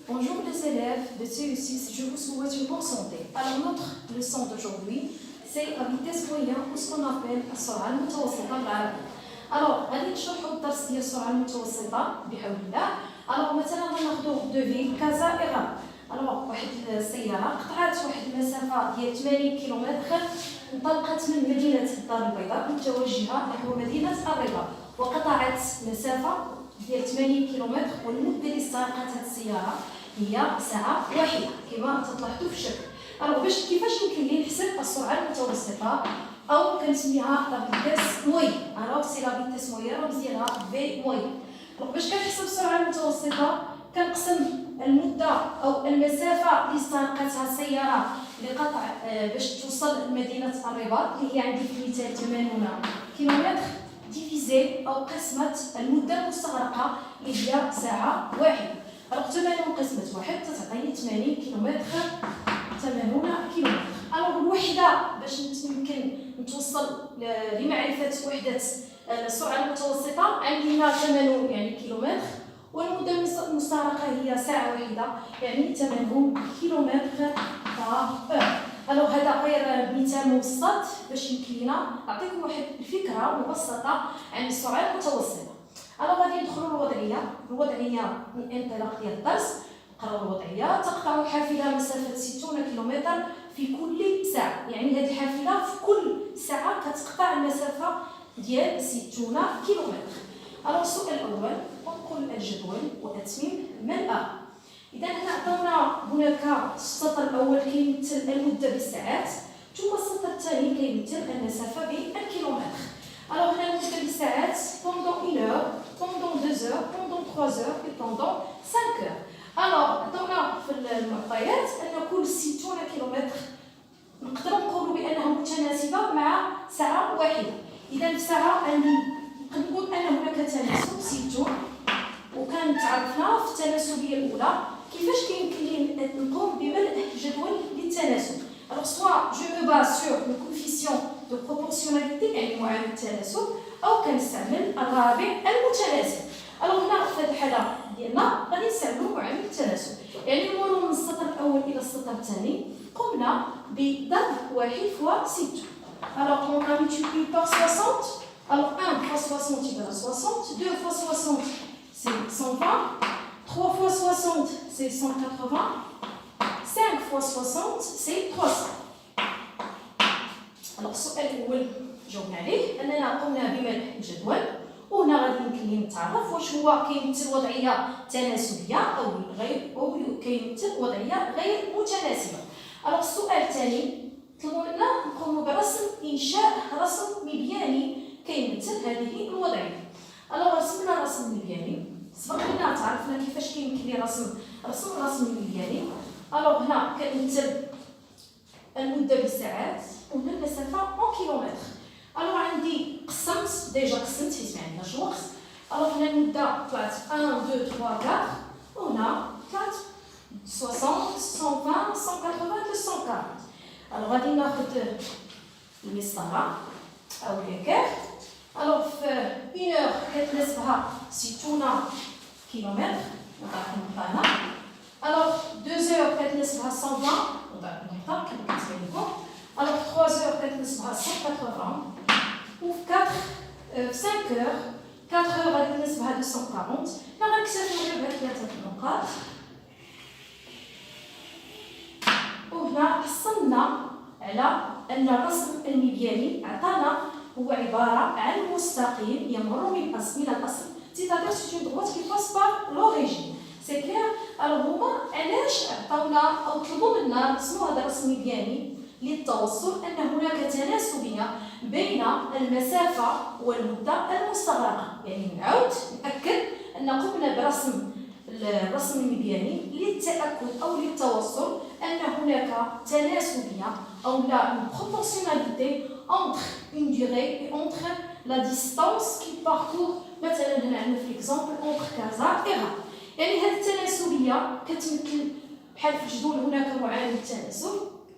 Bonjour les élèves de CE6, je vous souhaite une bonne santé. Alors notre leçon d'aujourd'hui, c'est la vitesse moyenne ou ce qu'on appelle السرعة المتوسطة بالعربي. Alors غادي نشرحوا الدرس ديال السرعة المتوسطة بحول الله. Alors مثلا غناخذوا دو فيل كازا إيغال. Alors واحد السيارة قطعت واحد المسافة ديال 80 كيلومتر انطلقت من مدينة الدار البيضاء متوجهة نحو مدينة الرباط وقطعت مسافة ديال 80 كيلومتر والمدة اللي استغرقتها السيارة هي ساعة واحدة كما تلاحظوا في الشكل. alors كيفاش يمكن لي نحسب السرعة المتوسطة أو كنسميها لا فيتيس موين. alors سي لا فيتيس موين رمز ديالها في موين. alors باش كنحسب السرعة المتوسطة كنقسم المدة أو المسافة اللي استغرقتها السيارة لقطع باش توصل لمدينة الرباط اللي هي عندي في المثال 80 كيلومتر ديفيزي أو قسمة المدة المستغرقة اللي هي ساعة واحدة. alors 80 قسمة واحد تعطيني 80 كيلومتر 80 كيلومتر. alors الوحدة باش يمكن نتوصل لمعرفة وحدة السرعة المتوسطة عندي هنا 80 يعني كيلومتر والمدة المستغرقة هي ساعة واحدة يعني 80 كيلومتر alors هذا غير مثال مبسط باش يمكن لينا نعطيكم واحد الفكرة مبسطة عن السرعة المتوسطة. alors غادي ندخلوا الوضعية من انطلاق ديال الدرس. نقراو الوضعية. تقطع حافلة مسافة 60 كيلومتر في كل ساعة، يعني هذه الحافلة في كل ساعة كتقطع المسافة ديال 60 كيلومتر. alors السؤال الأول انقل الجدول وأتمم ملء. إذا هنا عطاونا هناك السطر الأول كيمثل المدة بالساعات ثم السطر الثاني كيمثل المسافة بالكيلومتر. alors هنا المدة بالساعات pendant 1 heure, pendant 2 heures, pendant 3 heures et pendant 5 heures. alors عطاونا في المعطيات أن كل 60 كيلومتر نقدروا نقولوا بأنها متناسبة مع ساعة واحدة. إذا في ساعة نقدر نقول أن هناك تناسب 60 وكان تعرفنا في التناسبية الأولى كيفاش كيمكن لي نقوم بملء جدول للتناسب. alors soit je me base sur le coefficient de proportionnalité يعني معامل التناسب أو كنستعمل الرابع المتناسب. alors هنا في هذه الحالة ديالنا غادي نستعملوا معامل التناسب، يعني المرور من السطر الأول إلى السطر الثاني قمنا بضرب 1 fois 6. alors on a multiplié par 60. alors 1 fois 60 égale à 60, 2 fois 60 c'est 120, 3 fois 60 c'est 180, 5 fois 60 c'est 300. alors السؤال الأول جاوبنا عليه أننا قمنا بملء الجدول وهنا غادي يمكن لي نتعرف واش هو كيمثل وضعية تناسبية أو كيمثل وضعية غير متناسبة. alors السؤال الثاني طلبوا منا نقوموا برسم إنشاء رسم مبياني كيمثل هذه الوضعية. alors رسمنا الرسم المبياني سبق لنا تعرفنا كيفاش كيمكن لي رسم الرسم المبياني. alors هنا كنمثل المدة بالساعات وهنا المسافة en كيلومتر. alors عندي قسمت حيت ما عندناش الوقت. alors هنا المدة طلعت 1 2 3 4 وهنا طلعت 60 120 180 240. alors غادي ناخذ المسطرة أو العكاك. alors في 1 heure كتناسبها 60 كيلومتر نعطيكم نقطة هنا. alors 2 heures كتناسبها 120 نعطيكم نقطة كما كتبان لكم. alors 3 heures كتناسبها 180 و في 5 heures 4 heures غادي تناسبها 240. هنا غنكتفيو غير بهاد 3 النقاط وهنا حصلنا على أن الرسم المبياني عطانا هو عبارة عن مستقيم يمر من الأصل c'est-à-dire c'est une droite qui passe par l'origine. c'est clair. alors هما علاش عطاونا أو طلبوا منا نرسموا هذا الرسم المبياني للتوصل أن هناك تناسبية بين المسافة والمدة المستغرقة. يعني نعاود نأكد أن قمنا برسم الرسم المبياني للتأكد أو للتوصل أن هناك تناسبية أو لا une proportionnalité entre une durée et entre la distance qui parcourt. مثلا هنا عندنا في l'exemple entre كازا إيغال. يعني هذه التناسبية كتمثل بحال في الجدول هناك معامل التناسب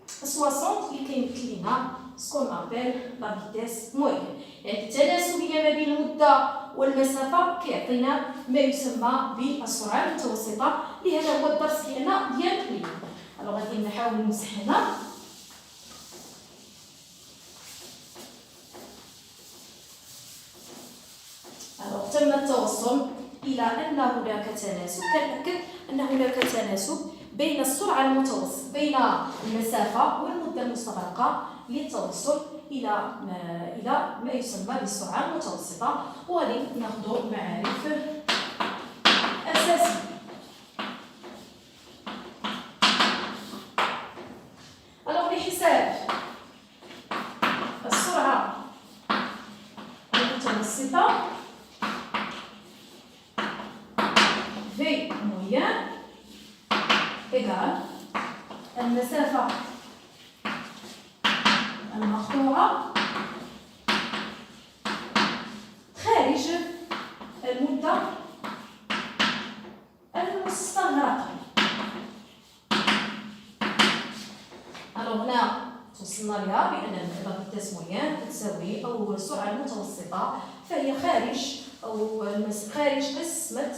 60 اللي كيمثل لنا سكون ابل لا فيتيس موين. يعني التناسبية ما بين المدة والمسافة كيعطينا ما يسمى بالسرعة المتوسطة اللي هذا هو الدرس ديالنا ديال اليوم. الوغ غادي نحاول نمسح هنا. الوغ تم التوصل إلى أن هناك تناسب، كنأكد أن هناك تناسب بين السرعة المتوسطة بين المسافة والمدة المستغرقة للتوصل إلى ما يسمى بالسرعة المتوسطة. وغادي ناخذ معارف أساسية. لحساب السرعة المتوسطة V moyen égal المسافة المقطوعة خارج المدة المستغرقة. هنا توصلنا لها بأن لا فيتاس مويان تساوي أو السرعة المتوسطة فهي خارج قسمة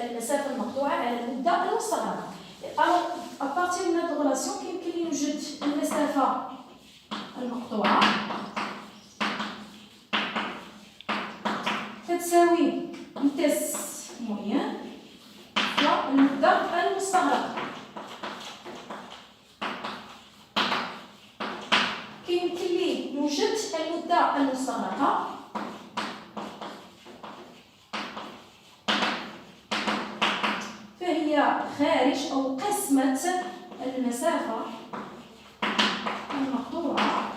المسافة المقطوعة على المدة المستغرقة. à partir من هذه الريلاسيون كيمكن لي نوجد المسافة المقطوعة تساوي فيتاس مويان والمدة المستغرقة. كيمكن لي نوجد المدة المستغرقة فهي خارج أو قسمة المسافة المقطوعة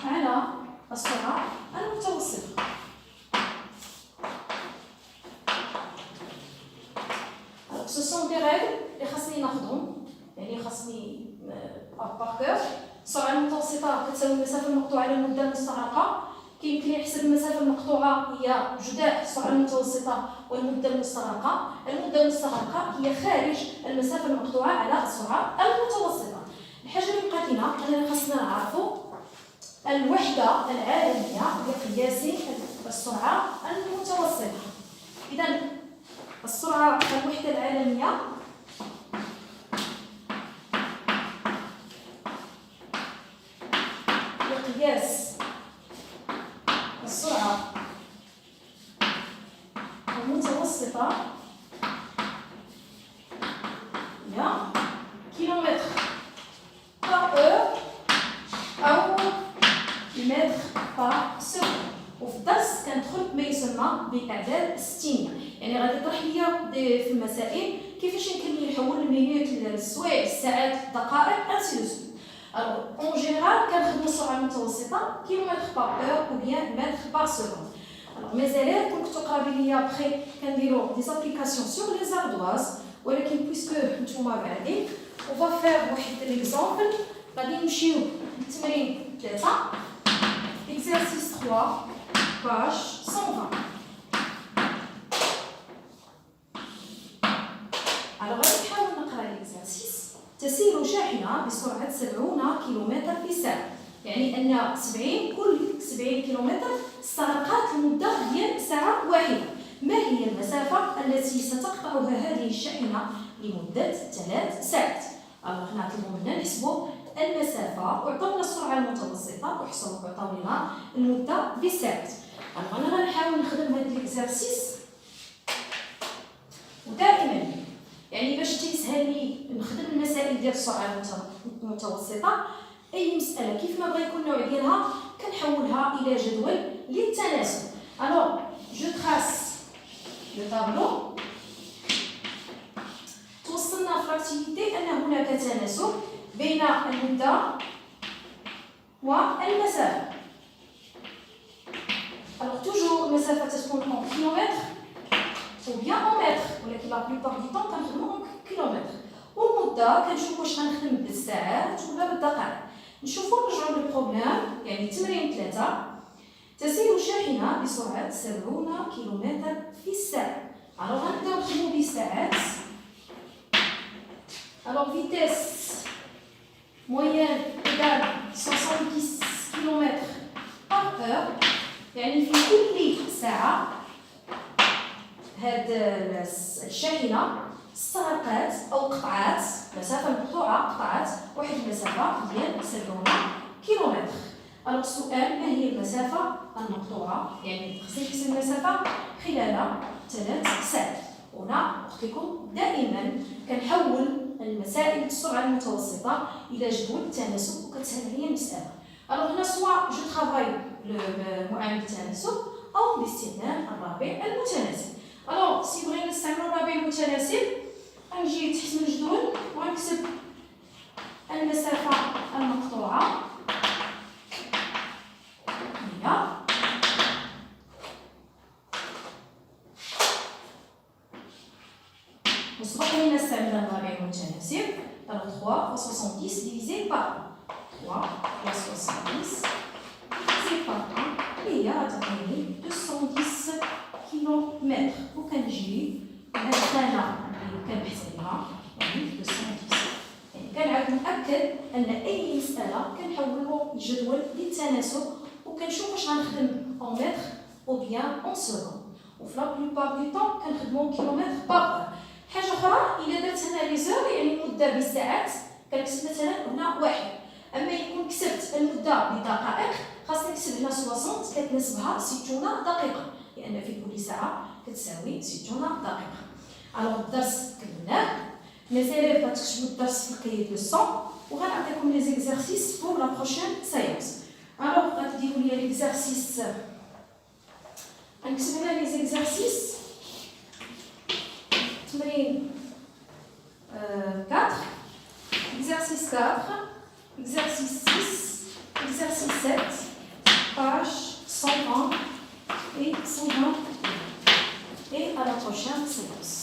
على السرعة المتوسطة. Ce sont des règles اللي خاصني ناخذهم، يعني خاصني باركور. السرعة المتوسطة كتساوي المسافة المقطوعة على المدة المستغرقة. كيمكن لي نحسب المسافة المقطوعة هي جداء السرعة المتوسطة والمدة المستغرقة. المدة المستغرقة هي خارج المسافة المقطوعة على السرعة المتوسطة. الحاجة اللي بقات لنا أننا خاصنا نعرفوا الوحدة العالمية لقياس السرعة المتوسطة. إذا السرعة الوحدة العالمية لقياس السرعة المتوسطة هي كيلومتر بار اور أو متر بار سكوند. وفي الدرس كندخل ما يسمى بالأعداد الستينية، يعني غادي يطرح ليا في المسائل كيفاش يمكن لي نحول المينوت للسوايع الساعات الدقائق انسي دو سويت. Alors, en général, كنخدموا السرعة المتوسطة كيلومتر بار اور ou bien متر بار سكوند. Alors, mes élèves كنتو قرابين ليا بخي كنديرو دي زابليكاسيون سور لي زاردواز، ولكن بويسكو نتوما بعدين on va faire واحد ليكزامبل. غادي نمشيو للتمرين 3 exercice 3 page 120. Alors غادي نحاول نقرا ليكزارسيس. تسير شاحنة بسرعة 70 كيلومتر في الساعة، يعني أن 70 كل 70 كيلومتر استغرقت المدة ديال ساعة واحدة. ما هي المسافة التي ستقطعها هذه الشاحنة لمدة 3 ساعات؟ alors نطلبوا منا نحسبوا المسافة وعطونا السرعة المتوسطة وعطاو لنا المدة بالساعات. alors أنا غنحاول نخدم هذا ليكزارسيس ودائما يعني باش تيسهل لي نخدم المسائل ديال السرعة المتوسطة. أي مسألة كيف ما بغا يكون النوع ديالها كنحولها إلى جدول للتناسب. alors je trace le tableau. توصلنا في الاكتيفيتي أن هناك تناسب بين المدة والمسافة. alors toujours المسافة تكون en kilomètres ou bien en mètres، ولكن la plupart du temps كنخدمو en kilomètres. والمدة كنشوفو واش غنخدم بالساعات ولا بالدقائق. نشوفو نرجعو للبروبليم، يعني تمرين 3. تسير شاحنة بسرعة 70 كيلومتر في الساعة. alors غنبداو نخدمو بالساعات. alors vitesse moyenne égale 70 km par heure يعني في كل ساعة هاد الشاحنة استغرقت أو قطعت مسافة مقطوعة، قطعت واحد المسافة ديال 70 كيلومتر. الوغ السؤال، ما هي المسافة المقطوعة؟ يعني خصني نحسب المسافة خلال 3 ساعات. هنا قلت لكم دائما كنحول المسائل السرعة المتوسطة إلى جدول التناسب وكتسهل عليا المسألة. الوغ هنا سوا جو ترافاي بمعامل التناسب أو باستخدام الرابع المتناسب. الوغ سي بغينا نستعملو الرابع المتناسب، غنجي تحت من الجدول وغنكتب المسافة المقطوعة هي وسبق لينا استعملنا الرابع المتناسب. Alors 3 fois 70 divisé par 3 fois 70 divisé par 1 هي غتعطيني 210 كيلومتر. وكنجي لهاد الخانة اللي كنبحث عليها يعني 210. يعني كنعاود نأكد أن أي مسألة كنحولو الجدول للتناسب وكنشوف واش غنخدم أون متر أو بيان أون سكوند. وفي لا بلوبار دو طون كنخدمو كيلومتر باغ. حاجة أخرى إلا درت هنا لي زور يعني المدة بالساعات كنكتب مثلا هنا 1. أما يكون كتبت المدة بدقائق خاصني نكتب هنا 60 كتناسبها 60 دقيقة، لأن في كل ساعة كتساوي 60 دقيقة. ألوغ الدرس كملناه. ميزاليف غتكتبو الدرس في الكايي دو لسون وغنعطيكم لي زيكزارسيس بور لا بروشين سيونس. ألوغ غتديرو ليا ليكزارسيس، غنكتب هنا لي زيكزارسيس. تمرين 4, exercice 4, exercice 6, exercice 7, page 120 et 120. Et à la prochaine séance.